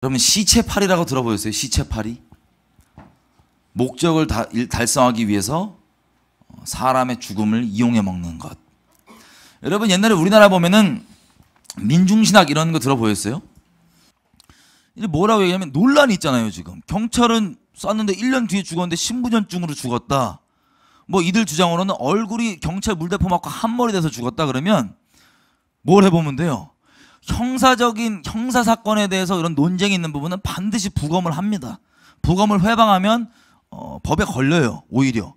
여러분 시체팔이라고 들어보셨어요? 시체팔이? 목적을 달성하기 위해서 사람의 죽음을 이용해 먹는 것. 여러분 옛날에 우리나라 보면은 민중신학 이런 거 들어보셨어요? 이제 뭐라고 얘기하면 논란이 있잖아요. 지금 경찰은 쐈는데 1년 뒤에 죽었는데 신부전증으로 죽었다. 뭐 이들 주장으로는 얼굴이 경찰 물대포 맞고 한머리 돼서 죽었다. 그러면 뭘 해보면 돼요? 형사 사건에 대해서 이런 논쟁이 있는 부분은 반드시 부검을 합니다. 부검을 회방하면 법에 걸려요. 오히려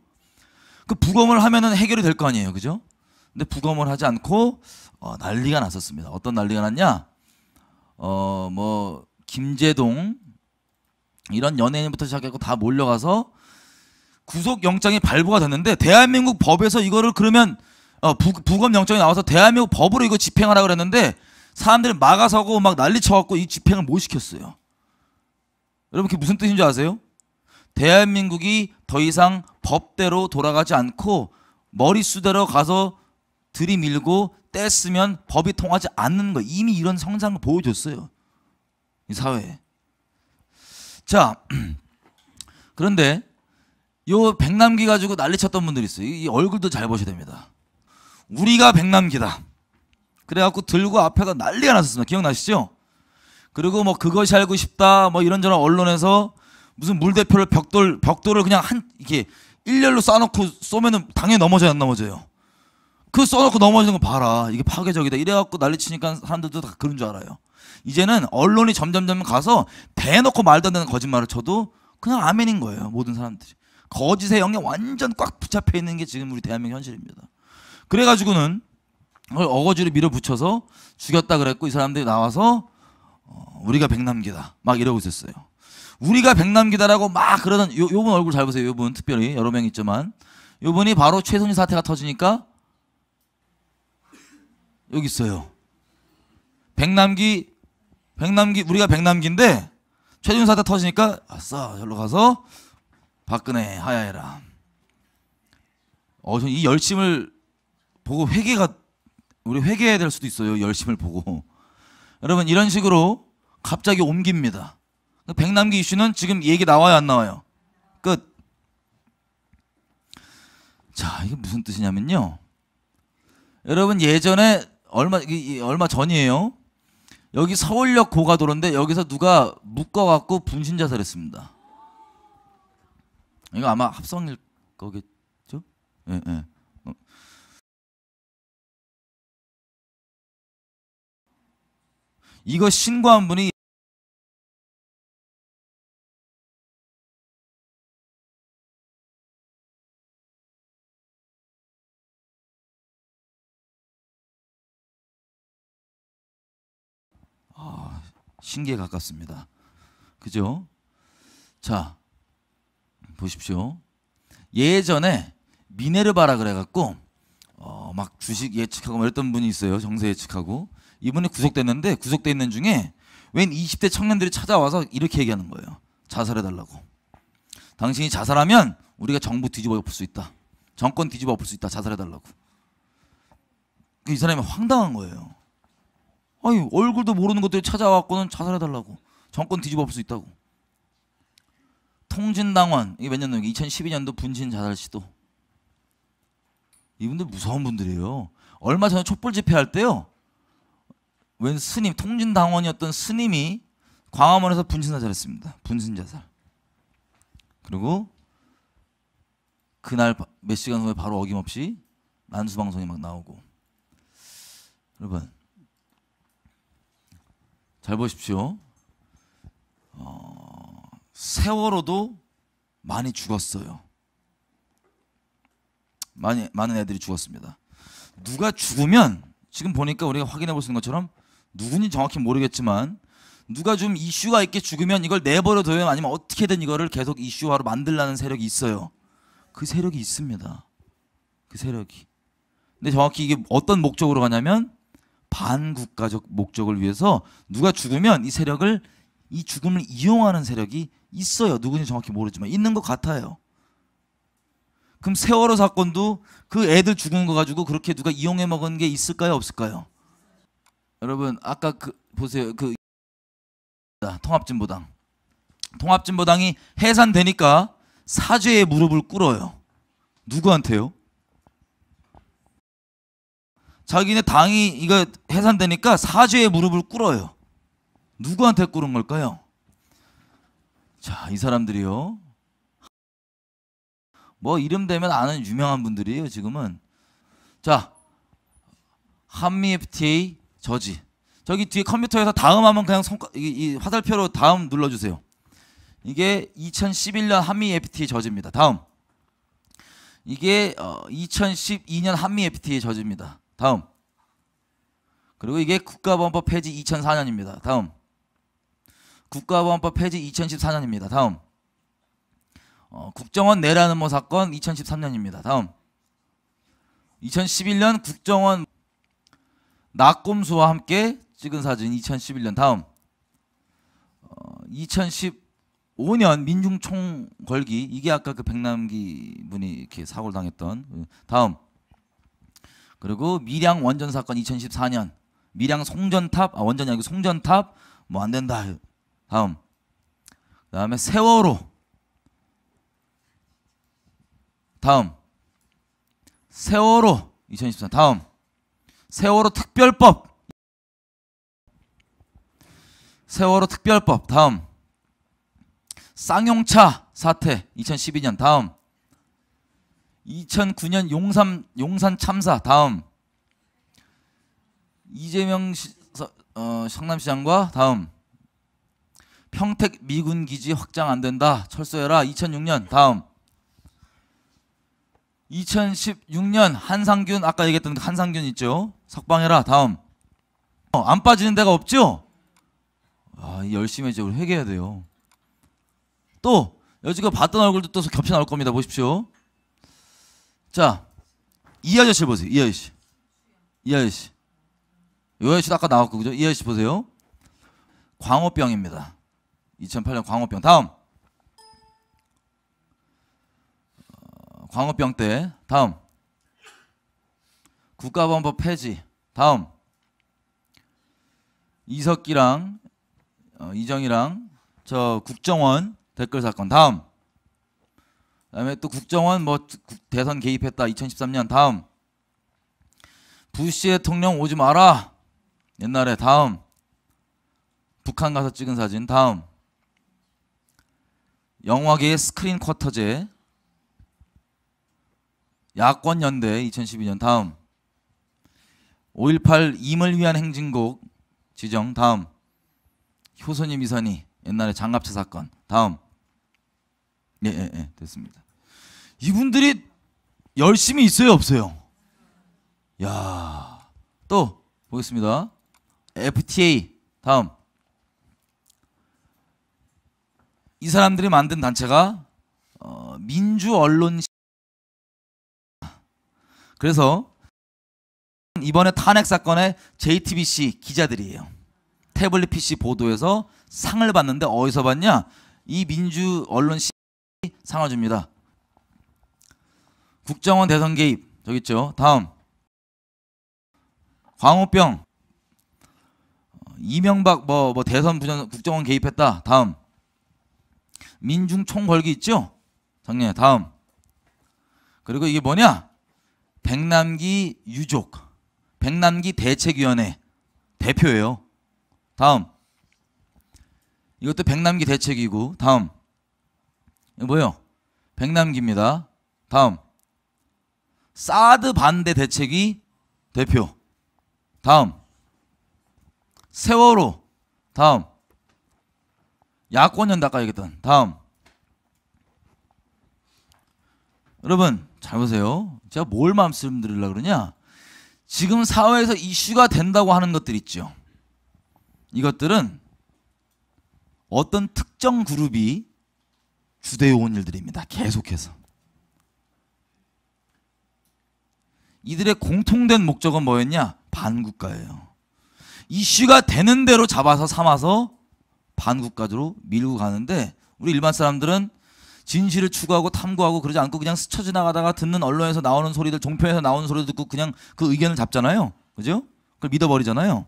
그 부검을 하면은 해결이 될 거 아니에요, 그죠? 근데 부검을 하지 않고 난리가 났었습니다. 어떤 난리가 났냐? 뭐 김제동 이런 연예인부터 시작해서 다 몰려가서 구속영장이 발부가 됐는데 대한민국 법에서 이거를 그러면 부검영장이 나와서 대한민국 법으로 이거 집행하라 그랬는데 사람들이 막아서고 막 난리 쳐갖고 이 집행을 못 시켰어요. 여러분 그게 무슨 뜻인 줄 아세요? 대한민국이 더 이상 법대로 돌아가지 않고 머릿수대로 가서 들이밀고 떼쓰면 법이 통하지 않는 거. 이미 이런 성장을 보여줬어요, 이 사회에. 자, 그런데 요 백남기 가지고 난리쳤던 분들이 있어요. 이 얼굴도 잘 보셔야 됩니다. 우리가 백남기다 그래갖고 들고 앞에다 난리가 났었습니다. 기억나시죠? 그리고 뭐 그것이 알고 싶다 뭐 이런저런 언론에서 무슨 물대표를 벽돌을 그냥 이렇게 일렬로 쏴놓고 쏘면은 당연히 넘어져요, 안 넘어져요? 그 쏘놓고 넘어지는 거 봐라, 이게 파괴적이다 이래갖고 난리치니까 사람들도 다 그런 줄 알아요. 이제는 언론이 점점점 가서 대놓고 말도 안 되는 거짓말을 쳐도 그냥 아멘인 거예요, 모든 사람들이. 거짓의 영에 완전 꽉 붙잡혀 있는 게 지금 우리 대한민국 현실입니다. 그래가지고는 그걸 어거지로 밀어붙여서 죽였다 그랬고 이 사람들이 나와서 우리가 백남기다 막 이러고 있었어요. 우리가 백남기다라고 막 그러던 요분 얼굴 잘 보세요. 요분 특별히 여러 명 있지만 요분이 바로 최순실 사태가 터지니까 여기 있어요. 백남기 우리가 백남기인데 최순실 사태 터지니까 아싸 절로 가서 박근혜 하야해라. 이 열심을 보고 우리 회개해야 될 수도 있어요. 열심을 보고. 여러분 이런 식으로 갑자기 옮깁니다. 백남기 이슈는 지금 얘기 나와요, 안 나와요? 끝. 자, 이게 무슨 뜻이냐면요. 여러분 예전에 얼마 전이에요. 여기 서울역 고가도로인데 여기서 누가 묶어갖고 분신 자살했습니다. 이거 아마 합성일 거겠죠? 예, 예. 이거 신고한 분이 신기에 가깝습니다. 그죠? 자, 보십시오. 예전에 미네르바라 그래갖고 막 주식 예측하고 이랬던 분이 있어요. 정세 예측하고. 이분이 구속됐는데 구속돼 있는 중에 웬 20대 청년들이 찾아와서 이렇게 얘기하는 거예요. 자살해달라고. 당신이 자살하면 우리가 정부 뒤집어 엎을 수 있다. 정권 뒤집어 엎을 수 있다. 자살해달라고. 이 사람이 황당한 거예요. 아니 얼굴도 모르는 것들이 찾아와갖고는 자살해달라고. 정권 뒤집어 엎을 수 있다고. 통진당원 이게 몇 년도 2012년도 분신 자살 시도. 이분들 무서운 분들이에요. 얼마 전에 촛불 집회할 때요. 웬 스님, 통진당원이었던 스님이 광화문에서 분신 자살했습니다. 분신 자살. 그리고 그날 몇 시간 후에 바로 어김없이 난수방송이 막 나오고. 여러분 잘 보십시오. 세월호도 많이 죽었어요. 많은 애들이 죽었습니다. 누가 죽으면 지금 보니까 우리가 확인해 볼 수 있는 것처럼 누군지 정확히 모르겠지만 누가 좀 이슈가 있게 죽으면 이걸 내버려둬요. 아니면 어떻게든 이거를 계속 이슈화로 만들라는 세력이 있어요. 그 세력이 있습니다. 그 세력이. 근데 정확히 이게 어떤 목적으로 가냐면 반국가적 목적을 위해서 누가 죽으면 이 세력을 이 죽음을 이용하는 세력이 있어요. 누군지 정확히 모르지만 있는 것 같아요. 그럼 세월호 사건도 그 애들 죽은 거 가지고 그렇게 누가 이용해 먹은 게 있을까요? 없을까요? 여러분 아까 보세요. 통합진보당. 통합진보당이 해산되니까 사죄의 무릎을 꿇어요. 누구한테요? 자기네 당이 이거 해산되니까 사죄의 무릎을 꿇어요. 누구한테 꿇은 걸까요? 자, 이 사람들이요. 뭐 이름 대면 아는 유명한 분들이에요, 지금은. 자, 한미 FTA 저지. 저기 뒤에 컴퓨터에서 다음 하면 그냥 이 화살표로 다음 눌러주세요. 이게 2011년 한미 FTA 저지입니다. 다음. 이게 2012년 한미 FTA 저지입니다. 다음. 그리고 이게 국가보안법 폐지 2004년입니다. 다음. 국가보안법 폐지 2014년입니다. 다음. 국정원 내라는 뭐 사건 2013년입니다. 다음. 2011년 국정원 낙곰수와 함께 찍은 사진 2011년. 다음. 2015년 민중총 걸기. 이게 아까 그 백남기 분이 이렇게 사고를 당했던. 다음. 그리고 밀양 원전 사건 2014년. 밀양 송전탑, 원전이 아니고 송전탑 뭐 안 된다. 다음. 그다음에 세월호. 다음. 세월호 2014. 다음. 세월호 특별법. 세월호 특별법. 다음. 쌍용차 사태 2012년. 다음. 2009년 용산 참사. 다음. 이재명 성남시장과 다음. 평택 미군 기지 확장 안 된다. 철수해라. 2006년. 다음. 2016년 한상균, 아까 얘기했던 한상균 있죠. 석방해라. 다음. 안 빠지는 데가 없죠. 열심히 이제 우리 회개해야 돼요. 또 여지껏 봤던 얼굴도 또 겹쳐 나올 겁니다. 보십시오. 자, 이 아저씨 보세요. 이 아저씨. 이 아저씨. 이 아저씨도 아까 나왔고, 그죠? 이 아저씨 보세요. 광우병입니다. 2008년 광우병. 다음. 광우병 때. 다음. 국가보안법 폐지. 다음. 이석기랑 이정희랑 저 국정원 댓글 사건. 다음. 그다음에 또 국정원 뭐 대선 개입했다. 2013년. 다음. 부시 대통령 오지 마라. 옛날에. 다음. 북한 가서 찍은 사진. 다음. 영화계의 스크린 쿼터제. 야권연대 2012년. 다음. 5.18 임을 위한 행진곡 지정. 다음. 효선이 미선이 옛날에 장갑차 사건. 다음. 예, 됐습니다. 이분들이 열심히 있어요, 없어요? 야, 또 보겠습니다. FTA. 다음. 이 사람들이 만든 단체가 민주언론. 그래서 이번에 탄핵 사건의 JTBC 기자들이에요. 태블릿 PC 보도에서 상을 받는데 어디서 받냐? 이 민주언론 상을 줍니다. 국정원 대선 개입 저기 있죠. 다음. 광우병. 이명박 뭐 대선 부전 국정원 개입했다. 다음. 민중총 걸기 있죠. 작년에. 다음. 그리고 이게 뭐냐? 백남기 유족. 백남기 대책위원회 대표예요. 다음. 이것도 백남기 대책이고. 다음. 이거 뭐예요? 백남기입니다. 다음. 사드 반대 대책위 대표. 다음. 세월호. 다음. 야권연대 아까 얘기했던. 다음. 여러분 잘 보세요. 제가 뭘 말씀드리려고 그러냐? 지금 사회에서 이슈가 된다고 하는 것들 있죠. 이것들은 어떤 특정 그룹이 주도해온 일들입니다. 계속해서. 이들의 공통된 목적은 뭐였냐? 반국가예요. 이슈가 되는 대로 잡아서 삼아서 반국가로 밀고 가는데, 우리 일반 사람들은 진실을 추구하고 탐구하고 그러지 않고 그냥 스쳐 지나가다가 듣는 언론에서 나오는 소리들, 종편에서 나오는 소리 듣고 그냥 그 의견을 잡잖아요. 그죠? 그걸 믿어버리잖아요.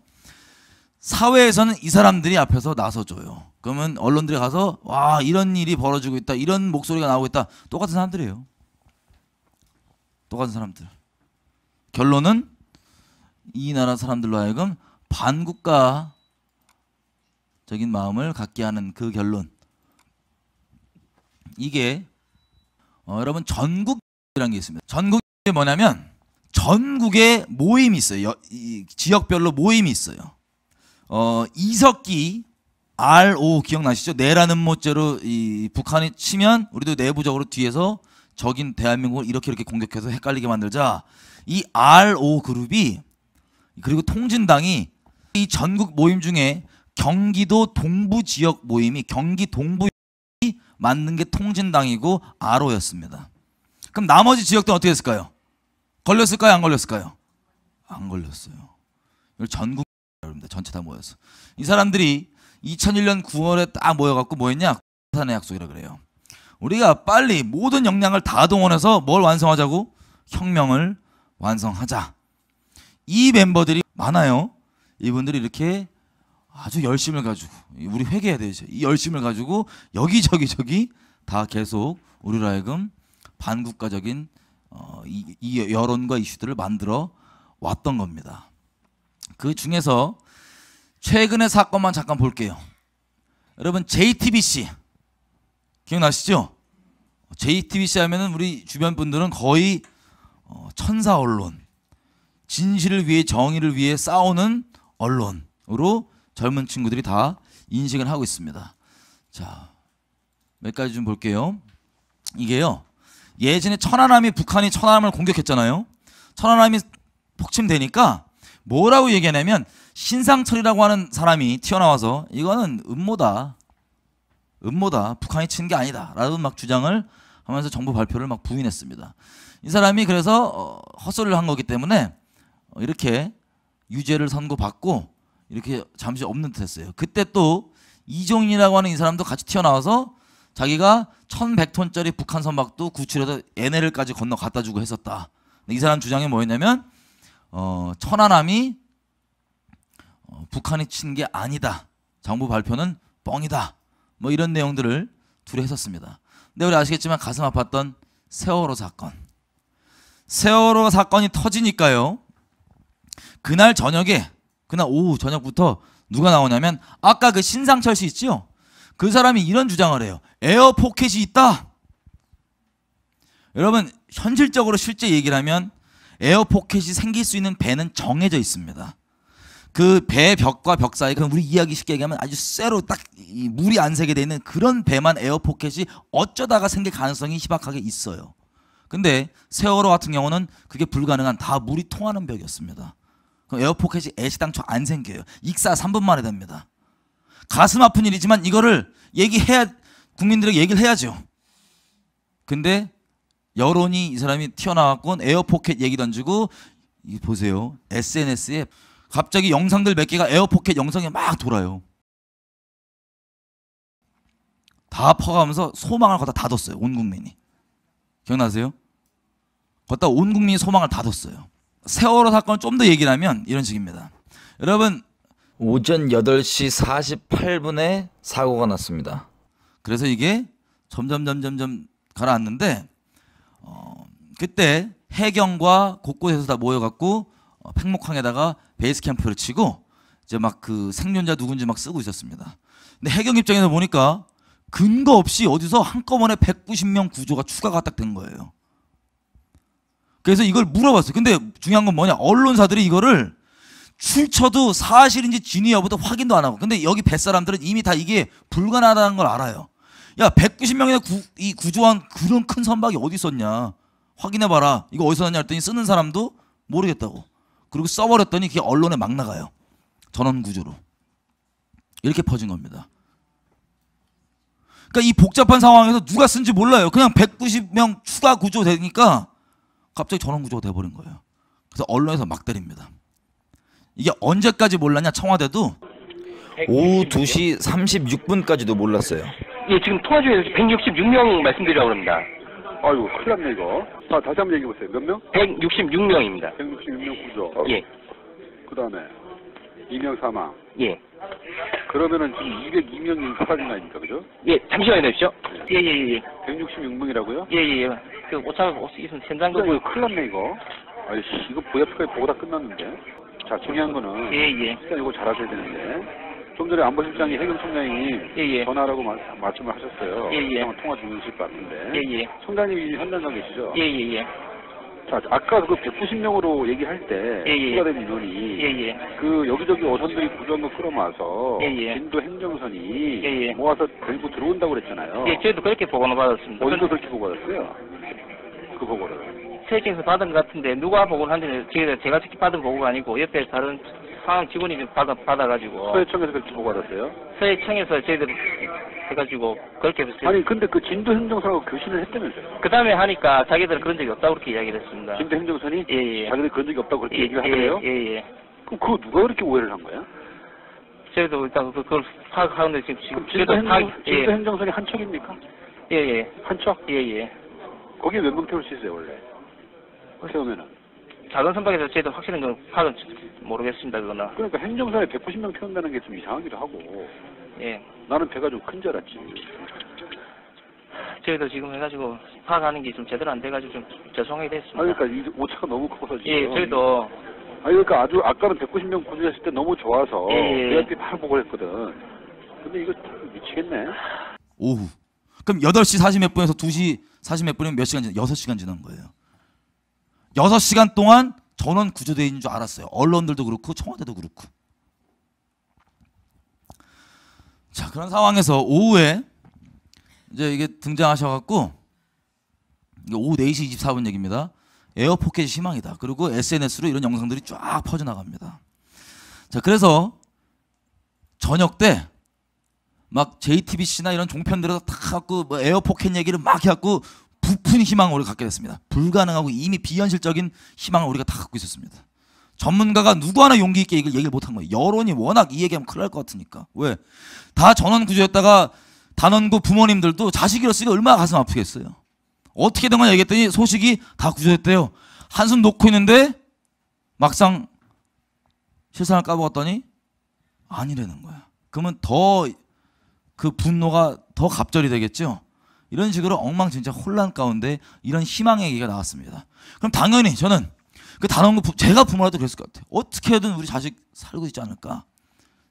사회에서는 이 사람들이 앞에서 나서줘요. 그러면 언론들이 가서 와 이런 일이 벌어지고 있다, 이런 목소리가 나오고 있다. 똑같은 사람들이에요. 똑같은 사람들. 결론은 이 나라 사람들로 하여금 반국가적인 마음을 갖게 하는 그 결론. 이게 여러분 전국이라는 게 있습니다. 전국이 뭐냐면 전국에 모임이 있어요. 이 지역별로 모임이 있어요. 이석기 RO 기억나시죠? 내라는 모째로 이 북한이 치면 우리도 내부적으로 뒤에서 적인 대한민국을 이렇게 공격해서 헷갈리게 만들자. 이 RO 그룹이 그리고 통진당이 이 전국 모임 중에 경기도 동부 지역 모임이 경기 동부 만든 게 통진당이고 RO였습니다. 그럼 나머지 지역들은 어떻게 했을까요? 걸렸을까요? 안 걸렸을까요? 안 걸렸어요. 이걸 전국 여러분들 전체 다 모여서 이 사람들이 2001년 9월에 딱 모여갖고 뭐했냐? 산의 약속이라 그래요. 우리가 빨리 모든 역량을 다 동원해서 뭘 완성하자고? 혁명을 완성하자. 이 멤버들이 많아요. 이분들이 이렇게 아주 열심을 가지고 우리 회개해야 되죠. 이 열심을 가지고 여기저기 다 계속 우리로 하여금 반국가적인 이 여론과 이슈들을 만들어 왔던 겁니다. 그 중에서 최근의 사건만 잠깐 볼게요. 여러분 JTBC 기억나시죠? JTBC 하면은 우리 주변 분들은 거의 천사 언론, 진실을 위해 정의를 위해 싸우는 언론으로 젊은 친구들이 다 인식을 하고 있습니다. 자, 몇 가지 좀 볼게요. 이게요. 예전에 북한이 천안함을 공격했잖아요. 천안함이 폭침되니까 뭐라고 얘기하냐면 신상철이라고 하는 사람이 튀어나와서 이거는 음모다. 북한이 친 게 아니다. 라고 막 주장을 하면서 정부 발표를 막 부인했습니다. 이 사람이 그래서 헛소리를 한 거기 때문에 이렇게 유죄를 선고받고 이렇게 잠시 없는 듯 했어요. 그때 또 이종인이라고 하는 이 사람도 같이 튀어나와서 자기가 1100톤짜리 북한 선박도 구출해서 NLL까지 건너 갖다 주고 했었다. 이 사람 주장이 뭐였냐면 천안함이 북한이 친 게 아니다. 정부 발표는 뻥이다. 뭐 이런 내용들을 둘이 했었습니다. 근데 우리 아시겠지만 가슴 아팠던 세월호 사건. 세월호 사건이 터지니까요. 그날 오후 저녁부터 누가 나오냐면 아까 그 신상철 씨 있죠? 그 사람이 이런 주장을 해요. 에어 포켓이 있다. 여러분 현실적으로 실제 얘기를 하면 에어 포켓이 생길 수 있는 배는 정해져 있습니다. 그 배 벽과 벽 사이, 그럼 우리 이야기 쉽게 얘기하면 아주 쇠로 딱 물이 안 새게 돼 있는 그런 배만 에어 포켓이 어쩌다가 생길 가능성이 희박하게 있어요. 근데 세월호 같은 경우는 그게 불가능한 다 물이 통하는 벽이었습니다. 그럼 에어 포켓이 애시당초 안 생겨요. 익사 3분 만에 됩니다. 가슴 아픈 일이지만 이거를 국민들에게 얘기를 해야죠. 근데 여론이 이 사람이 튀어나왔고 에어포켓 얘기 던지고 보세요. SNS에 갑자기 영상들 몇 개가 에어포켓 영상이 막 돌아요. 다 퍼가면서 소망을 거기다 다 뒀어요. 온 국민이. 기억나세요? 거기다 온 국민이 소망을 다 뒀어요. 세월호 사건을 좀 더 얘기를 하면 이런 식입니다. 여러분 오전 8시 48분에 사고가 났습니다. 그래서 이게 점점 가라앉는데 그때 해경과 곳곳에서 다 모여갖고 팽목항에다가 베이스 캠프를 치고 이제 막 그 생존자 누군지 막 쓰고 있었습니다. 근데 해경 입장에서 보니까 근거 없이 어디서 한꺼번에 190명 구조가 추가가 딱 된 거예요. 그래서 이걸 물어봤어요. 근데 중요한 건 뭐냐? 언론사들이 이거를 출처도 사실인지 진위 여부도 확인도 안 하고. 근데 여기 뱃사람들은 이미 다 이게 불가능하다는 걸 알아요. 야 190명이나 이 구조한 그런 큰 선박이 어디 있었냐. 확인해봐라. 이거 어디서 났냐 했더니 쓰는 사람도 모르겠다고. 그리고 써버렸더니 그게 언론에 막 나가요. 전원 구조로. 이렇게 퍼진 겁니다. 그러니까 이 복잡한 상황에서 누가 쓴지 몰라요. 그냥 190명 추가 구조 되니까 갑자기 전원 구조가 돼버린 거예요. 그래서 언론에서 막 때립니다. 이게 언제까지 몰랐냐? 청와대도 오후 2시 36분까지도 몰랐어요. 예, 지금 통화 중에 166명 말씀드리라고 합니다. 아이고, 큰일 났네, 이거. 자, 다시 한번 얘기해보세요. 몇 명? 166명입니다. 166명 구조. 예. 그 다음에. 2명 사망. 예. 그러면은 지금 202명이 사라진 거 아닙니까, 그죠? 예, 잠시만요, 내십시오. 예, 예, 예. 166명이라고요? 예, 예, 예. 그 오차가 있으면 현장도. 이거 큰일 났네, 이거. 아이씨, 이거 VF까지 보고 다 끝났는데. 자, 중요한 거는. 예, 예. 일단 이거 잘하셔야 되는데. 좀 전에 안보실장이 해경 총장이 예, 예. 전화라고 말씀을 하셨어요. 예, 예. 아마 통화 중이실 것 같은데. 예, 예. 총장님이 현장 가 계시죠? 예, 예, 예. 자, 아까 그 190명으로 얘기할 때 예, 예. 추가된 인원이 예, 예. 그 여기저기 어선들이 구조한 거 끌어모아서 예, 예. 진도 행정선이 예, 예. 모아서 들고 들어온다고 그랬잖아요. 예, 저희도 그렇게 보고는 받았습니다. 어디서 그렇게 보고 받았어요? 그 보고를. 세팅에서 받은 것 같은데 누가 보고를 한지는 제가 직접 받은 보고가 아니고 옆에 다른 상황 직원이 좀 받아가지고 서해청에서 그렇게 보고 받았어요? 서해청에서 저희들 해가지고 그렇게 해서 아니 근데 그 진도 행정선하고 교신을 했다면서요? 그 다음에 하니까 자기들은 그런 적이 없다고 그렇게 이야기를 했습니다. 진도 행정선이 예, 예. 자기들 그런 적이 없다고 그렇게 예, 얘기를 하더래요? 예, 예. 그럼 그거 누가 그렇게 오해를 한 거야? 저희도 일단 그걸 파악하는데 지금 진도 예, 행정선이 한 척입니까? 예, 예. 한 척? 예, 예. 거기에 몇 명 태울 수 있어요 원래? 태우면은. 작은 선박에서 저희도 확실한 건 파악은 모르겠습니다, 그거는. 그러니까 행정선에 190명 태운다는 게 좀 이상하기도 하고. 예. 나는 배가 좀 큰 줄 알았지. 저희도 지금 해가지고 파악하는 게 좀 제대로 안 돼가지고 좀 죄송하게 됐습니다. 그러니까 이 오차가 너무 커서 지금. 예, 저희도. 그러니까 아주 아까는 190명 구조했을 때 너무 좋아서 예. VIP 바로 보고 했거든. 근데 이거 참 미치겠네. 오후. 그럼 8시 40 몇 분에서 2시 40 몇 분이면 몇 시간 지난 6시간 지난 거예요. 6시간 동안 전원 구조대에 있는 줄 알았어요. 언론들도 그렇고 청와대도 그렇고. 자, 그런 상황에서 오후에 이제 이게 등장하셔갖고 이게 오후 4시 24분 얘기입니다. 에어포켓이 희망이다. 그리고 SNS로 이런 영상들이 쫙 퍼져나갑니다. 자, 그래서 저녁 때 막 JTBC나 이런 종편들에서 다 갖고 뭐 에어포켓 얘기를 막 해갖고 부푼 희망을 우리가 갖게 됐습니다. 불가능하고 이미 비현실적인 희망을 우리가 다 갖고 있었습니다. 전문가가 누구 하나 용기 있게 이걸 얘기를 못한 거예요. 여론이 워낙 이 얘기하면 큰일 날 것 같으니까. 왜? 다 전원 구조였다가 단원고 부모님들도 자식 잃었으니까 얼마나 가슴 아프겠어요. 어떻게 된 거냐 얘기했더니 소식이 다 구조됐대요. 한숨 놓고 있는데 막상 실상을 까먹었더니 아니라는 거야. 그러면 더 그 분노가 더 갑절이 되겠죠. 이런 식으로 엉망진창 혼란 가운데 이런 희망의 얘기가 나왔습니다. 그럼 당연히 저는 그 단원고 제가 부모라도 그랬을 것 같아요. 어떻게든 우리 자식 살고 있지 않을까.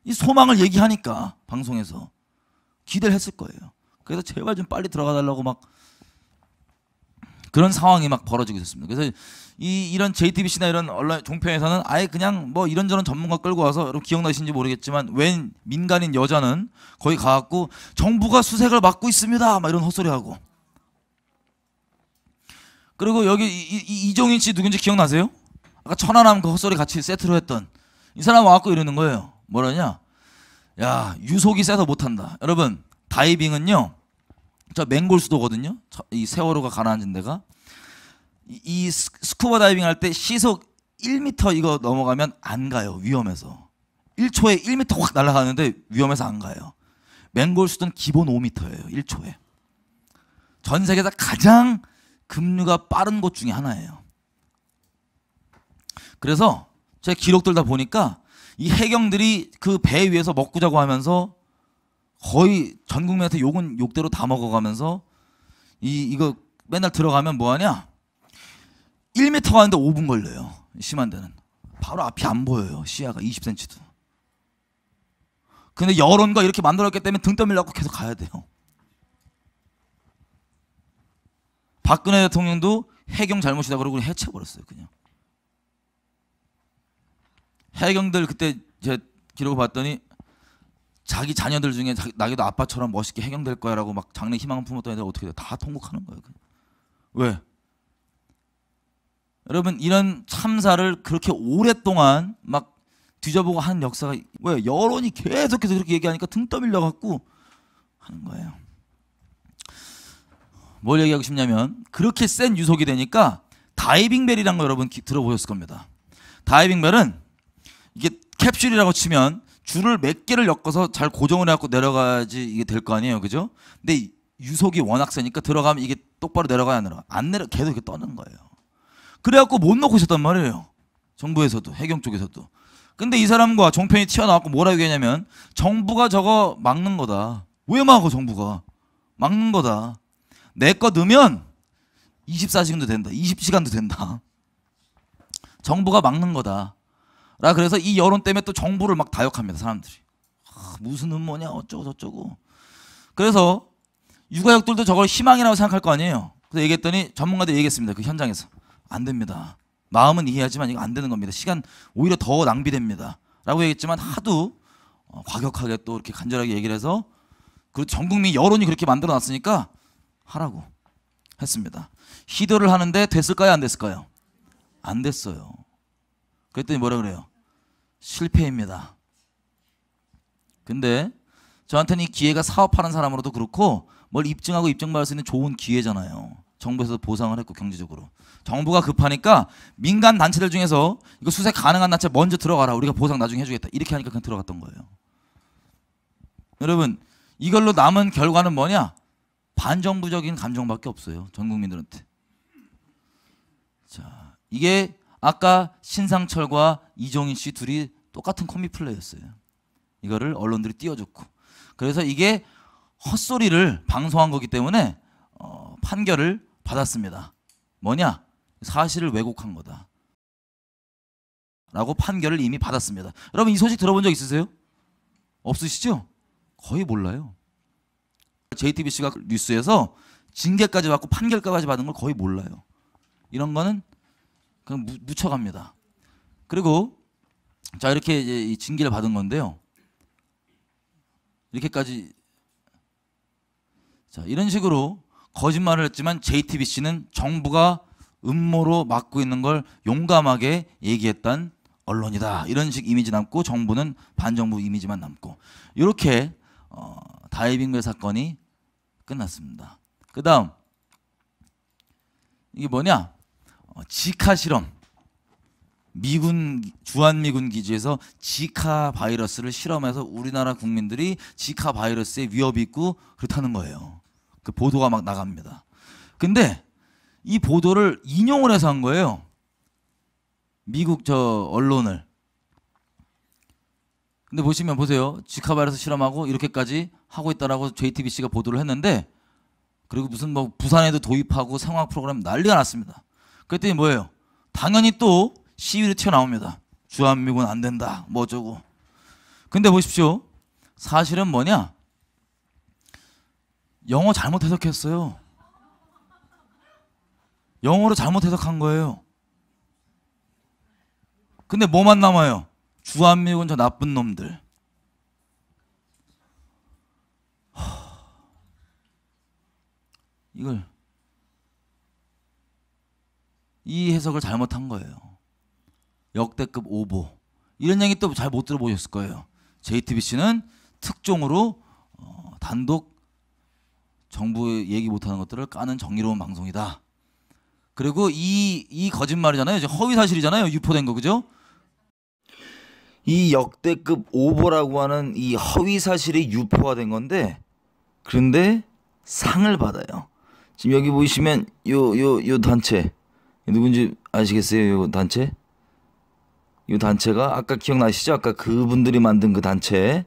이 소망을 얘기하니까 방송에서 기대를 했을 거예요. 그래서 제발 좀 빨리 들어가 달라고 막 그런 상황이 막 벌어지고 있었습니다. 그래서 이런 JTBC나 이런 언론 종편에서는 아예 그냥 뭐 이런저런 전문가 끌고 와서 여러분 기억나시는지 모르겠지만 웬 민간인 여자는 거기 가갖고 정부가 수색을 맡고 있습니다 막 이런 헛소리하고. 그리고 여기 이종인 씨 누군지 기억나세요? 아까 천안함 그 헛소리 같이 세트로 했던 이 사람 와갖고 이러는 거예요. 뭐라냐? 야, 유속이 세서 못한다. 여러분 다이빙은요 저 맹골수도거든요. 이 세월호가 가라앉은 데가 이 스쿠버 다이빙 할 때 시속 1m 이거 넘어가면 안 가요. 위험해서 1초에 1m 확 날아가는데 위험해서 안 가요. 맹골수도는 기본 5m예요. 1초에. 전 세계에서 가장 급류가 빠른 곳 중에 하나예요. 그래서 제가 기록들 다 보니까 이 해경들이 그 배 위에서 먹고 자고 하면서 거의 전 국민한테 욕은 욕대로 다 먹어가면서 이거 맨날 들어가면 뭐하냐? 1m 가는데 5분 걸려요. 심한 데는. 바로 앞이 안 보여요. 시야가 20cm도. 근데 여론과 이렇게 만들었기 때문에 등 떠밀려고 계속 가야 돼요. 박근혜 대통령도 해경 잘못이다 그러고 해체해버렸어요. 그냥. 해경들 그때 제 기록을 봤더니 자기 자녀들 중에 나기도 아빠처럼 멋있게 해경될 거야 라고 막 장래 희망을 품었던 애들 어떻게 돼? 다 통곡하는 거예요. 왜? 여러분 이런 참사를 그렇게 오랫동안 막 뒤져보고 하는 역사가 왜? 여론이 계속해서 그렇게 얘기하니까 등 떠밀려 갖고 하는 거예요. 뭘 얘기하고 싶냐면 그렇게 센 유속이 되니까 다이빙벨이라는 거 여러분 들어보셨을 겁니다. 다이빙벨은 이게 캡슐이라고 치면 줄을 몇 개를 엮어서 잘 고정을 해갖고 내려가야지 이게 될 거 아니에요, 그죠? 근데 유속이 워낙 세니까 들어가면 이게 똑바로 내려가야 안 내려가. 안 내려 계속 이렇게 떠는 거예요. 그래갖고 못 넣고 있었단 말이에요. 정부에서도 해경 쪽에서도. 근데 이 사람과 종편이 튀어나왔고 뭐라고 얘기하냐면 정부가 저거 막는 거다. 왜 막어 정부가? 막는 거다. 내 거 넣으면 24시간도 된다. 20시간도 된다. 정부가 막는 거다. 라 그래서 이 여론 때문에 또 정부를 막 다욕합니다. 사람들이. 무슨 음모냐 어쩌고 저쩌고. 그래서 유가족들도 저걸 희망이라고 생각할 거 아니에요. 그래서 얘기했더니 전문가들이 얘기했습니다. 그 현장에서. 안 됩니다. 마음은 이해하지만 이거 안 되는 겁니다. 시간 오히려 더 낭비됩니다. 라고 얘기했지만 하도 과격하게 또 이렇게 간절하게 얘기를 해서 그리고 전 국민 여론이 그렇게 만들어 놨으니까 하라고 했습니다. 시도를 하는데 됐을까요? 안 됐을까요? 안 됐어요. 그랬더니 뭐라 그래요? 실패입니다. 근데 저한테는 이 기회가 사업하는 사람으로도 그렇고 뭘 입증하고 입증받을 수 있는 좋은 기회잖아요. 정부에서도 보상을 했고 경제적으로. 정부가 급하니까 민간 단체들 중에서 이거 수색 가능한 단체 먼저 들어가라. 우리가 보상 나중에 해주겠다. 이렇게 하니까 그냥 들어갔던 거예요. 여러분 이걸로 남은 결과는 뭐냐? 반정부적인 감정밖에 없어요. 전 국민들한테. 자, 이게 아까 신상철과 이종인 씨 둘이 똑같은 코믹 플레이였어요. 이거를 언론들이 띄워줬고. 그래서 이게 헛소리를 방송한 거기 때문에 판결을 받았습니다. 뭐냐? 사실을 왜곡한 거다. 라고 판결을 이미 받았습니다. 여러분 이 소식 들어본 적 있으세요? 없으시죠? 거의 몰라요. JTBC가 뉴스에서 징계까지 받고 판결까지 받은 걸 거의 몰라요. 이런 거는 그냥 묻혀갑니다. 그리고 자 이렇게 이제 이 징계를 받은 건데요. 이렇게까지 자 이런 식으로 거짓말을 했지만 JTBC는 정부가 음모로 막고 있는 걸 용감하게 얘기했던 언론이다. 이런 식 이미지 남고 정부는 반정부 이미지만 남고 이렇게 다이빙벨 사건이 끝났습니다. 그 다음 이게 뭐냐? 지카 실험. 미군 주한미군 기지에서 지카 바이러스를 실험해서 우리나라 국민들이 지카 바이러스에 위협이 있고 그렇다는 거예요. 그 보도가 막 나갑니다. 근데 이 보도를 인용을 해서 한 거예요. 미국 저 언론을. 근데 보세요. 지카 바이러스 실험하고 이렇게까지 하고 있다라고 JTBC가 보도를 했는데 그리고 무슨 뭐 부산에도 도입하고 생화학 프로그램 난리가 났습니다. 그랬더니 뭐예요? 당연히 또 시위로 튀어나옵니다. 주한미군 안 된다. 뭐 어쩌고. 근데 보십시오. 사실은 뭐냐? 영어 잘못 해석했어요. 영어로 잘못 해석한 거예요. 근데 뭐만 남아요? 주한미군 저 나쁜 놈들. 이걸 이 해석을 잘못한 거예요. 역대급 오보. 이런 얘기 또 잘 못 들어보셨을 거예요. JTBC는 특종으로 단독 정부 얘기 못하는 것들을 까는 정의로운 방송이다. 그리고 이 거짓말이잖아요. 허위 사실이잖아요. 유포된 거 그죠? 이 역대급 오보라고 하는 이 허위 사실이 유포가 된 건데 그런데 상을 받아요. 지금 여기 보시면 요 단체 누군지 아시겠어요? 요 단체? 이 단체가 아까 기억나시죠? 아까 그분들이 만든 그 단체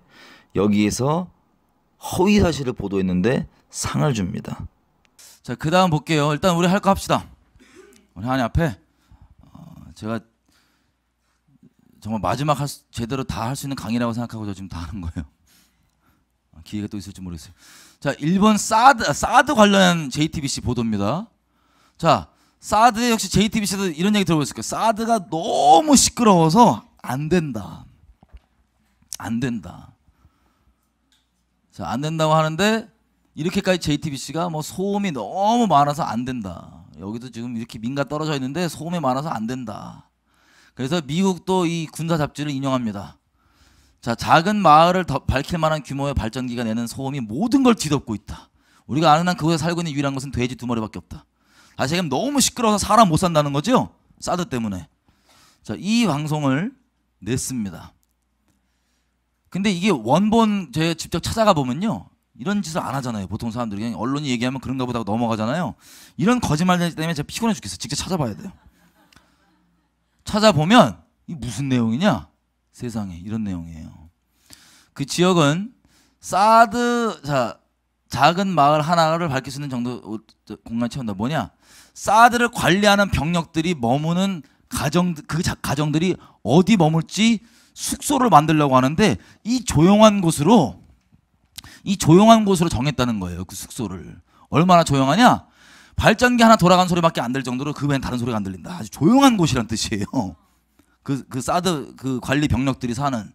여기에서 허위 사실을 보도했는데 상을 줍니다. 자, 그 다음 볼게요. 일단 우리 할 거 합시다. 우리 한이 앞에 제가 정말 마지막 제대로 다 할 수 있는 강의라고 생각하고 저 지금 다 하는 거예요. 기회가 또 있을지 모르겠어요. 자, 일본 사드 관련한 JTBC 보도입니다. 자, 사드 역시 JTBC도 이런 얘기 들어보셨을 거예요. 사드가 너무 시끄러워서 안 된다. 안 된다. 자, 안 된다고 하는데 이렇게까지 JTBC가 뭐 소음이 너무 많아서 안 된다. 여기도 지금 이렇게 민가 떨어져 있는데 소음이 많아서 안 된다. 그래서 미국도 이 군사 잡지를 인용합니다. 자, 작은 마을을 밝힐 만한 규모의 발전기가 내는 소음이 모든 걸 뒤덮고 있다. 우리가 아는 한 그곳에 살고 있는 유일한 것은 돼지 2마리밖에 없다. 다시 얘기하면 너무 시끄러워서 사람 못 산다는 거죠? 사드 때문에. 자, 이 방송을 냈습니다. 근데 이게 원본 제가 직접 찾아가 보면요. 이런 짓을 안 하잖아요. 보통 사람들이 그냥 언론이 얘기하면 그런가 보다 넘어가잖아요. 이런 거짓말 때문에 제가 피곤해 죽겠어요. 직접 찾아봐야 돼요. 찾아보면 이 무슨 내용이냐? 세상에 이런 내용이에요. 그 지역은 사드 작은 마을 하나를 밝힐 수 있는 정도 공간을 채운다. 뭐냐? 사드를 관리하는 병력들이 머무는 가정들이 어디 머물지 숙소를 만들려고 하는데 이 조용한 곳으로 정했다는 거예요. 그 숙소를. 얼마나 조용하냐? 발전기 하나 돌아간 소리밖에 안 들 정도로 그 외엔 다른 소리가 안 들린다. 아주 조용한 곳이란 뜻이에요. 그 사드 그 관리 병력들이 사는.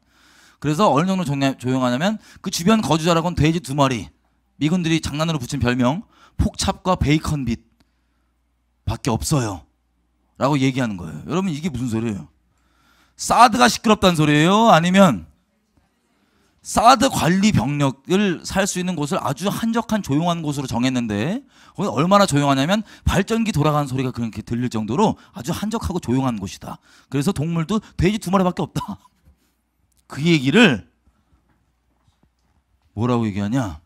그래서 어느 정도 조용하냐면 그 주변 거주자라고는 돼지 2마리, 미군들이 장난으로 붙인 별명 폭찹과 베이컨빗 밖에 없어요 라고 얘기하는 거예요. 여러분 이게 무슨 소리예요? 사드가 시끄럽다는 소리예요? 아니면 사드 관리 병력을 살 수 있는 곳을 아주 한적한 조용한 곳으로 정했는데 거기 얼마나 조용하냐면 발전기 돌아가는 소리가 그렇게 들릴 정도로 아주 한적하고 조용한 곳이다. 그래서 동물도 돼지 2마리밖에 없다. 그 얘기를 뭐라고 얘기하냐?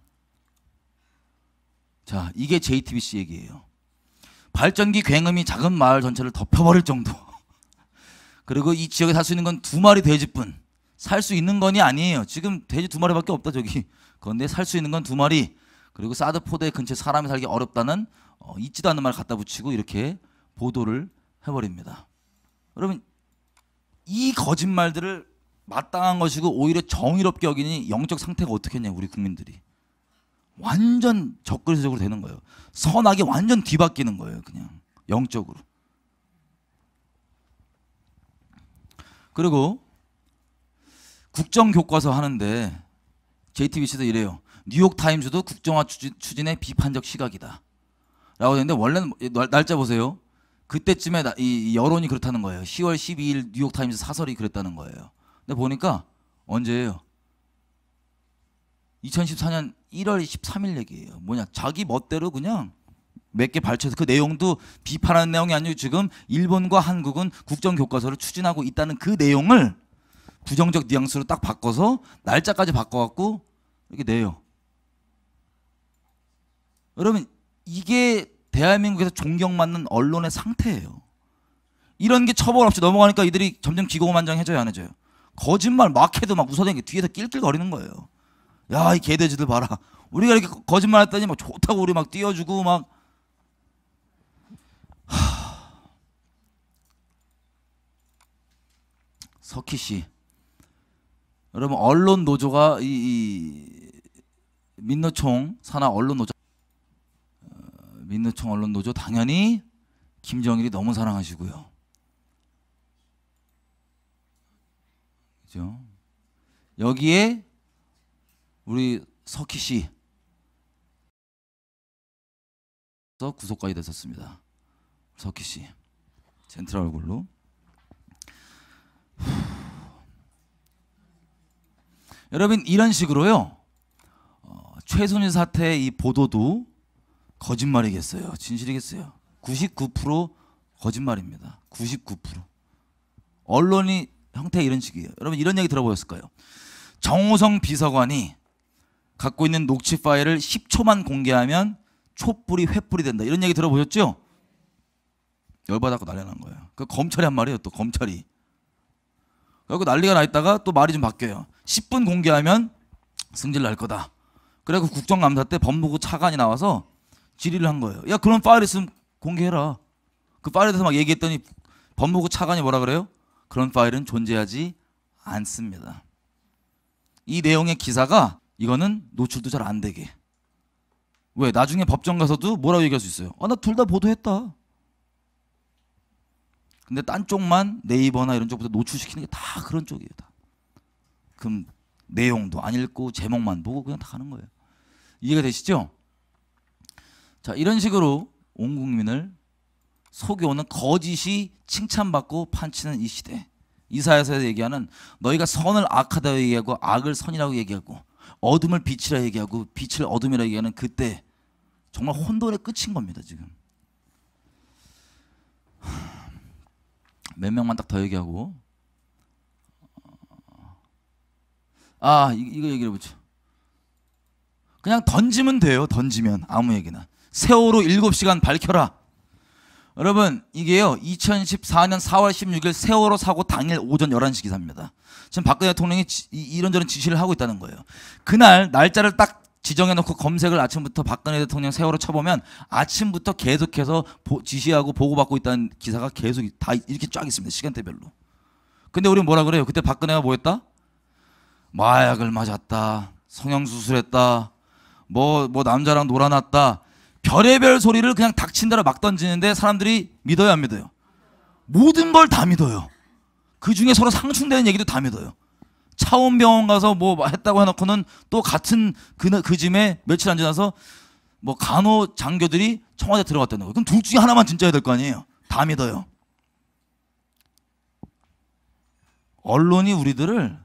자, 이게 JTBC 얘기예요. 발전기 굉음이 작은 마을 전체를 덮여버릴 정도. 그리고 이 지역에 살 수 있는 건 2마리 돼지뿐. 살 수 있는 건이 아니에요. 지금 돼지 2마리밖에 없다 저기. 그런데 살 수 있는 건 2마리. 그리고 사드 포대 근처에 사람이 살기 어렵다는 있지도 않는 말 갖다 붙이고 이렇게 보도를 해버립니다. 여러분 이 거짓말들을 마땅한 것이고 오히려 정의롭게 여기니 영적 상태가 어떻게 했냐 우리 국민들이. 완전 적그리스적으로 되는 거예요. 선악이 완전 뒤바뀌는 거예요. 그냥 영적으로. 그리고 국정교과서 하는데 JTBC도 이래요. 뉴욕타임즈도 국정화 추진의 비판적 시각이다 라고 했는데 원래는 날짜 보세요. 그때쯤에 이 여론이 그렇다는 거예요. 10월 12일 뉴욕타임즈 사설이 그랬다는 거예요. 근데 보니까 언제예요? 2014년 1월 13일 얘기예요. 뭐냐? 자기 멋대로 그냥 몇 개 발췌해서 그 내용도 비판하는 내용이 아니고 지금 일본과 한국은 국정교과서를 추진하고 있다는 그 내용을 부정적 뉘앙스로 딱 바꿔서 날짜까지 바꿔갖고 이렇게 내요. 여러분 이게 대한민국에서 존경받는 언론의 상태예요. 이런 게 처벌 없이 넘어가니까 이들이 점점 기고만장해져요, 안 해져요? 거짓말 막 해도 막 웃어대는 게 뒤에서 낄낄거리는 거예요. 야, 이 개돼지들 봐라. 우리가 이렇게 거짓말 했더니 막 좋다고 우리 막 띄워주고 막. 석희 씨. 여러분 언론 노조가 이 민노총 산하 언론 노조 민노총 언론 노조 당연히 김정일이 너무 사랑하시고요. 그죠? 여기에 우리 석희 씨 구속까지 됐었습니다. 석희 씨 젠틀한 얼굴로. 여러분 이런 식으로요. 최순실 사태의 이 보도도 거짓말이겠어요? 진실이겠어요? 99% 거짓말입니다. 99%. 언론이 형태가 이런 식이에요. 여러분 이런 얘기 들어보셨을 거예요. 정호성 비서관이 갖고 있는 녹취 파일을 10초만 공개하면 촛불이 횃불이 된다. 이런 얘기 들어보셨죠? 열받아서 난리 난 거예요. 그 검찰이 한 말이에요. 또 검찰이. 그리고 난리가 나 있다가 또 말이 좀 바뀌어요. 10분 공개하면 승질 날 거다. 그래서 국정감사 때 법무부 차관이 나와서 질의를 한 거예요. 야, 그런 파일 있으면 공개해라. 그 파일에 대해서 막 얘기했더니 법무부 차관이 뭐라 그래요? 그런 파일은 존재하지 않습니다. 이 내용의 기사가 이거는 노출도 잘 안 되게. 왜? 나중에 법정 가서도 뭐라고 얘기할 수 있어요? 나 둘 다 보도했다. 근데 딴 쪽만 네이버나 이런 쪽부터 노출시키는 게 다 그런 쪽이에요. 다. 그럼 내용도 안 읽고 제목만 보고 그냥 다 가는 거예요. 이해가 되시죠? 자, 이런 식으로 온 국민을 속여오는 거짓이 칭찬받고 판치는 이 시대. 이사야서에서 얘기하는 너희가 선을 악하다고 얘기하고 악을 선이라고 얘기하고 어둠을 빛이라 얘기하고 빛을 어둠이라 얘기하는 그때 정말 혼돈의 끝인 겁니다. 지금 몇 명만 딱 더 얘기하고 이거 얘기를 해보죠. 그냥 던지면 돼요. 던지면 아무 얘기나. 세월호 7시간 밝혀라. 여러분 이게요 2014년 4월 16일 세월호 사고 당일 오전 11시 기사입니다. 지금 박근혜 대통령이 이런저런 지시를 하고 있다는 거예요. 그날 날짜를 딱 지정해놓고 검색을 아침부터 박근혜 대통령 세월호 쳐보면 아침부터 계속해서 지시하고 보고받고 있다는 기사가 계속 다 이렇게 쫙 있습니다. 시간대별로. 근데 우리는 뭐라 그래요? 그때 박근혜가 뭐 했다? 마약을 맞았다. 성형수술했다. 뭐 남자랑 놀아놨다. 별의별 소리를 그냥 닥친 대로 막 던지는데 사람들이 믿어요, 안 믿어요? 모든 걸 다 믿어요. 그 중에 서로 상충되는 얘기도 다 믿어요. 차원병원 가서 뭐 했다고 해놓고는 또 같은 그 즈음에 며칠 안 지나서 뭐 간호장교들이 청와대 들어갔다는 거예요. 그럼 둘 중에 하나만 진짜 해야 될 거 아니에요. 다 믿어요. 언론이 우리들을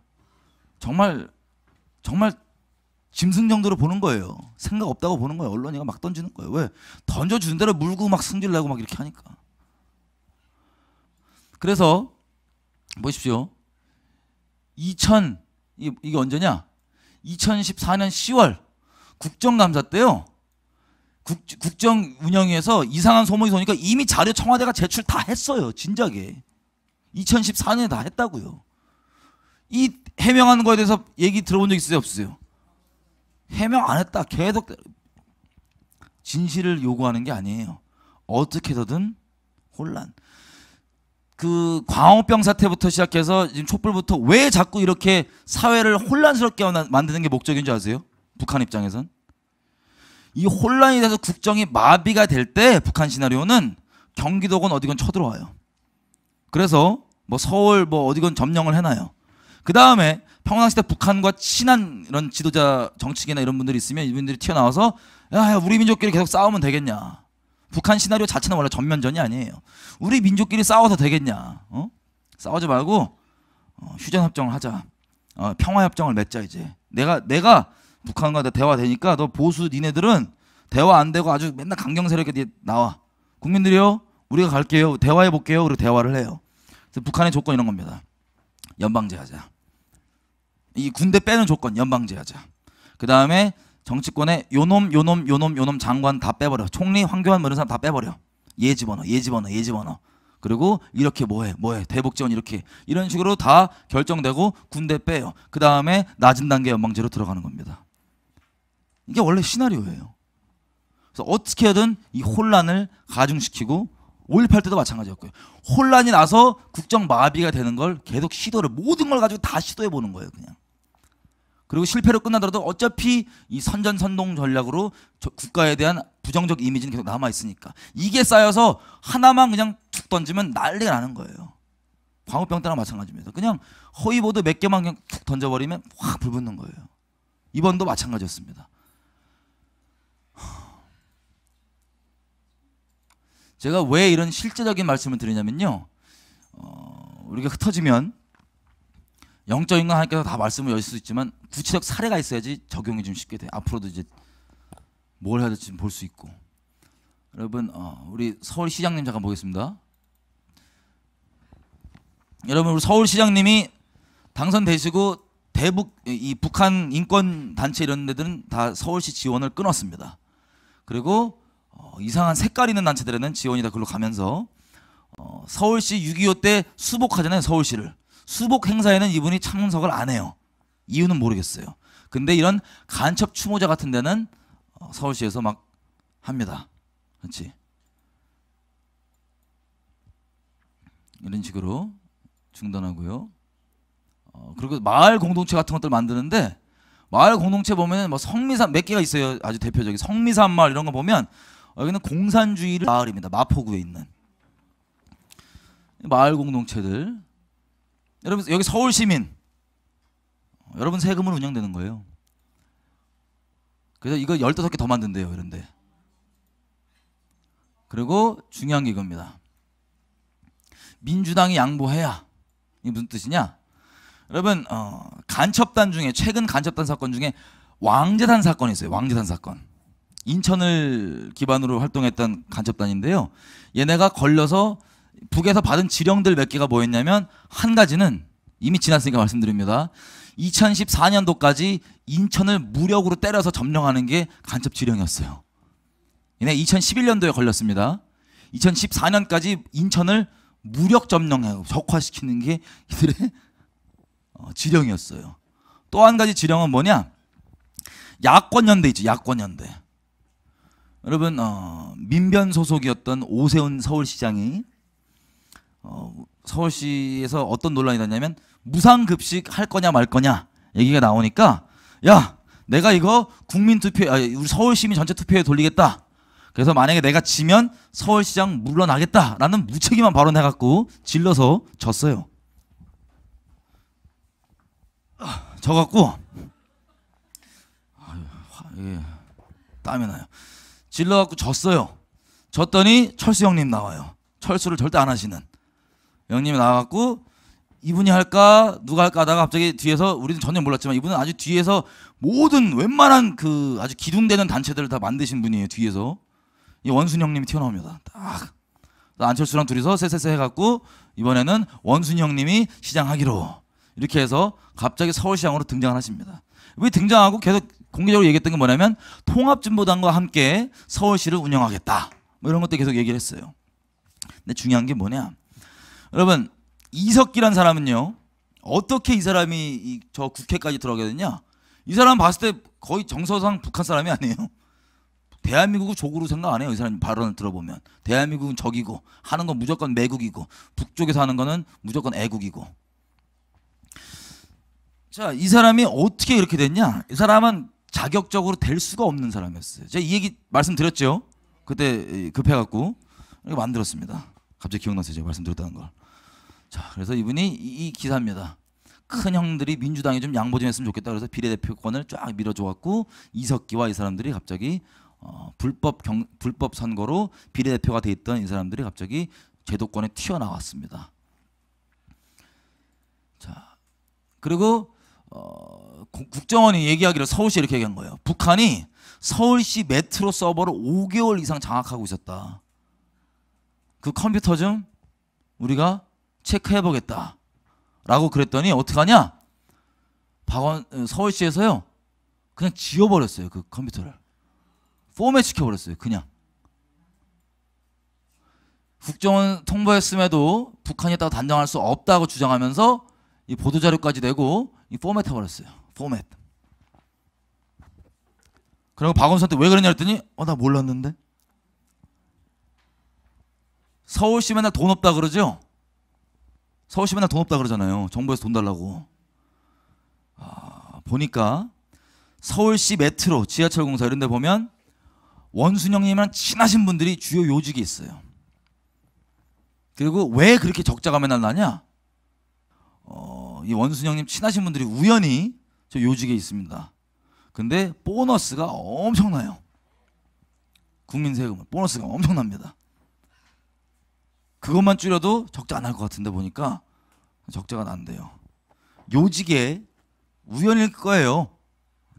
정말 짐승 정도로 보는 거예요. 생각 없다고 보는 거예요. 언론이가 막 던지는 거예요. 왜? 던져주는 대로 물고 막 승질내고 막 이렇게 하니까. 그래서 보십시오. 이게 언제냐? 2014년 10월 국정감사 때요. 국정운영위에서 이상한 소문이 도니까 이미 자료 청와대가 제출 다 했어요. 진작에. 2014년에 다 했다고요. 이 해명하는 거에 대해서 얘기 들어본 적 있으세요? 없으세요? 해명 안 했다. 계속 진실을 요구하는 게 아니에요. 어떻게 해서든 혼란. 그 광우병 사태부터 시작해서 지금 촛불부터 왜 자꾸 이렇게 사회를 혼란스럽게 만드는 게 목적인 줄 아세요? 북한 입장에선. 이 혼란이 돼서 국정이 마비가 될 때 북한 시나리오는 경기도건 어디건 쳐들어와요. 그래서 뭐 서울 뭐 어디건 점령을 해놔요. 그 다음에 평상시 때 북한과 친한 이런 지도자 정치계나 이런 분들이 있으면 이분들이 튀어나와서 야 우리 민족끼리 계속 싸우면 되겠냐. 북한 시나리오 자체는 원래 전면전이 아니에요. 우리 민족끼리 싸워서 되겠냐. 싸우지 말고 휴전협정을 하자. 평화협정을 맺자 이제. 내가 북한과 대화되니까 너 보수 니네들은 대화 안 되고 아주 맨날 강경세력에 나와. 국민들이요. 우리가 갈게요. 대화해볼게요. 그리고 대화를 해요. 그래서 북한의 조건 이런 겁니다. 연방제하자. 이 군대 빼는 조건 연방제하자. 그 다음에 정치권에 요놈 장관 다 빼버려. 총리 황교안 뭐 이런 사람 다 빼버려. 얘 집어넣어. 그리고 이렇게 뭐해 대북지원 이렇게 이런 식으로 다 결정되고 군대 빼요. 그 다음에 낮은 단계 연방제로 들어가는 겁니다. 이게 원래 시나리오예요. 그래서 어떻게든 이 혼란을 가중시키고 5.18 때도 마찬가지였고요. 혼란이 나서 국정 마비가 되는 걸 계속 모든 걸 가지고 다 시도해 보는 거예요. 그냥. 그리고 실패로 끝나더라도 어차피 이 선전선동 전략으로 국가에 대한 부정적 이미지는 계속 남아있으니까 이게 쌓여서 하나만 그냥 툭 던지면 난리가 나는 거예요. 광우병 때랑 마찬가지입니다. 그냥 허위보도 몇 개만 그냥 툭 던져버리면 확 불붙는 거예요. 이번도 마찬가지였습니다. 제가 왜 이런 실제적인 말씀을 드리냐면요. 우리가 흩어지면 영적 인간 하나님께서 다 말씀을 여실 수 있지만 구체적 사례가 있어야지 적용이 좀 쉽게 돼요. 앞으로도 이제 뭘 해야 될지 볼 수 있고. 여러분 우리 서울시장님 잠깐 보겠습니다. 여러분 우리 서울시장님이 당선되시고 대북 이 북한 인권 단체 이런 데들은 다 서울시 지원을 끊었습니다. 그리고 이상한 색깔 있는 단체들에는 지원이 다 글로 가면서 서울시 6.25 때 수복하잖아요. 서울시를. 수복 행사에는 이분이 참석을 안 해요. 이유는 모르겠어요. 근데 이런 간첩 추모자 같은 데는 서울시에서 막 합니다. 그렇지? 이런 식으로 중단하고요. 그리고 마을 공동체 같은 것들 만드는데 마을 공동체 보면은 뭐 성미산 몇 개가 있어요. 아주 대표적인 성미산 마을 이런 거 보면 여기는 공산주의를 마을입니다. 마포구에 있는 마을 공동체들. 여러분 여기 서울시민 여러분 세금으로 운영되는 거예요. 그래서 이거 15개 더 만든대요. 이런데. 그리고 중요한 게 이겁니다. 민주당이 양보해야. 이게 무슨 뜻이냐? 여러분 간첩단 중에 최근 간첩단 사건 중에 왕재단 사건이 있어요. 왕재단 사건. 인천을 기반으로 활동했던 간첩단인데요. 얘네가 걸려서 북에서 받은 지령들 몇 개가 뭐였냐면 한 가지는 이미 지났으니까 말씀드립니다. 2014년도까지 인천을 무력으로 때려서 점령하는 게 간첩 지령이었어요. 얘네 2011년도에 걸렸습니다. 2014년까지 인천을 무력 점령하고 적화시키는 게 이들의 지령이었어요. 또 한 가지 지령은 뭐냐? 야권연대 있죠. 야권연대. 여러분 민변 소속이었던 오세훈 서울시장이 서울시에서 어떤 논란이 났냐면 무상급식 할 거냐 말 거냐 얘기가 나오니까 야 내가 이거 국민투표 우리 서울시민 전체 투표에 돌리겠다. 그래서 만약에 내가 지면 서울시장 물러나겠다라는 무책임한 발언해갖고 질러서 졌어요. 져갖고 땀이 나요. 질러갖고 졌어요. 졌더니 철수 형님 나와요. 철수를 절대 안 하시는 형님이 나와갖고 이분이 할까 누가 할까 하다가 갑자기 뒤에서 우리는 전혀 몰랐지만 이분은 아주 뒤에서 모든 웬만한 그 아주 기둥되는 단체들을 다 만드신 분이에요. 뒤에서 이 원순 형님이 튀어나옵니다. 딱 안철수랑 둘이서 쎄쎄쎄 해갖고 이번에는 원순 형님이 시장하기로 이렇게 해서 갑자기 서울시장으로 등장을 하십니다. 왜 등장하고 계속 공개적으로 얘기했던 게 뭐냐면 통합진보당과 함께 서울시를 운영하겠다 뭐 이런 것도 계속 얘기를 했어요. 근데 중요한 게 뭐냐 여러분 이석기란 사람은요 어떻게 이 사람이 저 국회까지 들어가게 됐냐 이 사람 봤을 때 거의 정서상 북한 사람이 아니에요. 대한민국을 적으로 생각 안 해요. 이 사람 발언을 들어보면 대한민국은 적이고 하는 건 무조건 매국이고 북쪽에서 하는 거는 무조건 애국이고. 자, 이 사람이 어떻게 이렇게 됐냐? 이 사람은 자격적으로 될 수가 없는 사람이었어요. 제가 이 얘기 말씀드렸죠. 그때 급해갖고 이렇게 만들었습니다. 갑자기 기억났어요. 제가 말씀드렸다는 걸. 자, 그래서 이분이 이 기사입니다. 큰 형들이 민주당이 좀 양보 좀 했으면 좋겠다. 그래서 비례대표권을 쫙 밀어줘갖고 이석기와 이 사람들이 갑자기 불법 선거로 비례대표가 돼 있던 이 사람들이 갑자기 제도권에 튀어나왔습니다. 자, 그리고 국정원이 얘기하기를 서울시 이렇게 얘기한 거예요. 북한이 서울시 메트로 서버를 5개월 이상 장악하고 있었다. 그 컴퓨터 좀 우리가 체크해보겠다 라고 그랬더니 어떡하냐? 서울시에서요 그냥 지워버렸어요. 그 컴퓨터를 포맷 시켜버렸어요. 그냥 국정원 통보했음에도 북한이 있다고 단정할 수 없다고 주장하면서 이 보도자료까지 내고 이 포맷 해버렸어요. 포맷. 그리고 박원순한테 왜 그러냐 했더니 나 몰랐는데. 서울시 맨날 돈 없다 그러죠. 서울시 맨날 돈 없다 그러잖아요. 정부에서 돈 달라고. 보니까 서울시 메트로 지하철 공사 이런 데 보면 원순영님이랑 친하신 분들이 주요 요직에 있어요. 그리고 왜 그렇게 적자가 맨날 나냐? 이 원순영님 친하신 분들이 우연히 저 요직에 있습니다. 근데 보너스가 엄청나요. 국민 세금 보너스가 엄청납니다. 그것만 줄여도 적자 안 날 것 같은데 보니까 적자가 난대요. 요직에 우연일 거예요.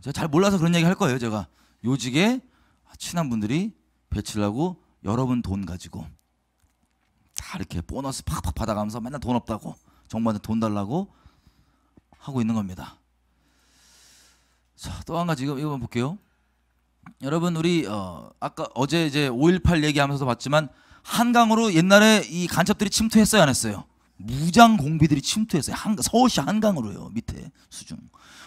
제가 잘 몰라서 그런 얘기 할 거예요. 제가 요직에 친한 분들이 배치를 하고 여러분 돈 가지고 다 이렇게 보너스 팍팍 받아가면서 맨날 돈 없다고 정부한테 돈 달라고 하고 있는 겁니다. 자, 또 한 가지 이거 한번 볼게요. 여러분 우리 아까 어제 이제 5.18 얘기하면서도 봤지만 한강으로 옛날에 이 간첩들이 침투했어요 안 했어요? 무장 공비들이 침투했어요. 서울시 한강으로요. 밑에 수중.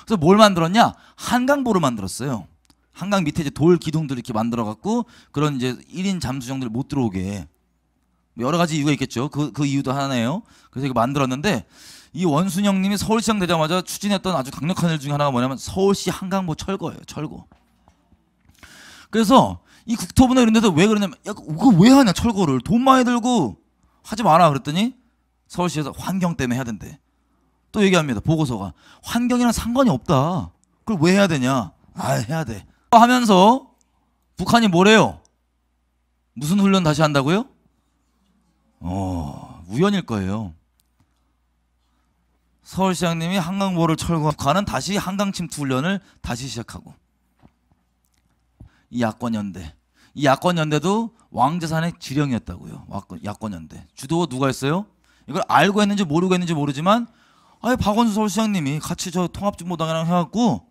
그래서 뭘 만들었냐? 한강보를 만들었어요. 한강 밑에 이제 돌 기둥들 이렇게 만들어 갖고 그런 이제 1인 잠수정들 못 들어오게 여러 가지 이유가 있겠죠. 그 이유도 하나예요. 그래서 이거 만들었는데 이 원순영님이 서울시장 되자마자 추진했던 아주 강력한 일 중에 하나가 뭐냐면 서울시 한강보 철거예요. 철거. 그래서 이 국토부나 이런 데서 왜 그러냐면 야 그거 왜 하냐 철거를 돈 많이 들고 하지 마라 그랬더니 서울시에서 환경 때문에 해야 된대. 또 얘기합니다. 보고서가 환경이랑 상관이 없다. 그걸 왜 해야 되냐? 해야 돼. 하면서 북한이 뭐래요? 무슨 훈련 다시 한다고요? 우연일 거예요. 서울시장님이 한강보를 철거, 북한은 다시 한강 침투 훈련을 다시 시작하고. 이 야권연대. 이 야권연대도 왕재산의 지령이었다고요. 야권연대. 주도가 누가 했어요? 이걸 알고 했는지 모르고 했는지 모르지만 박원순 서울시장님이 같이 저 통합진보당이랑 해갖고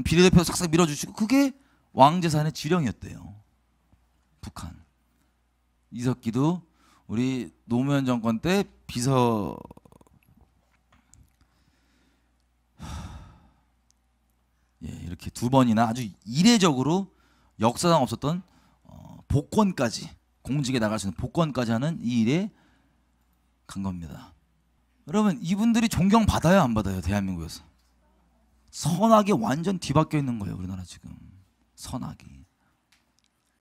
비례대표 싹싹 밀어주시고 그게 왕재산의 지령이었대요. 북한. 이석기도 우리 노무현 정권 때 예, 이렇게 두 번이나 아주 이례적으로 역사상 없었던 복권까지, 공직에 나갈 수 있는 복권까지 하는 이 일에 간 겁니다. 여러분, 이분들이 존경받아요, 안 받아요? 대한민국에서 선악이 완전 뒤바뀌어 있는 거예요, 우리나라 지금. 선악이.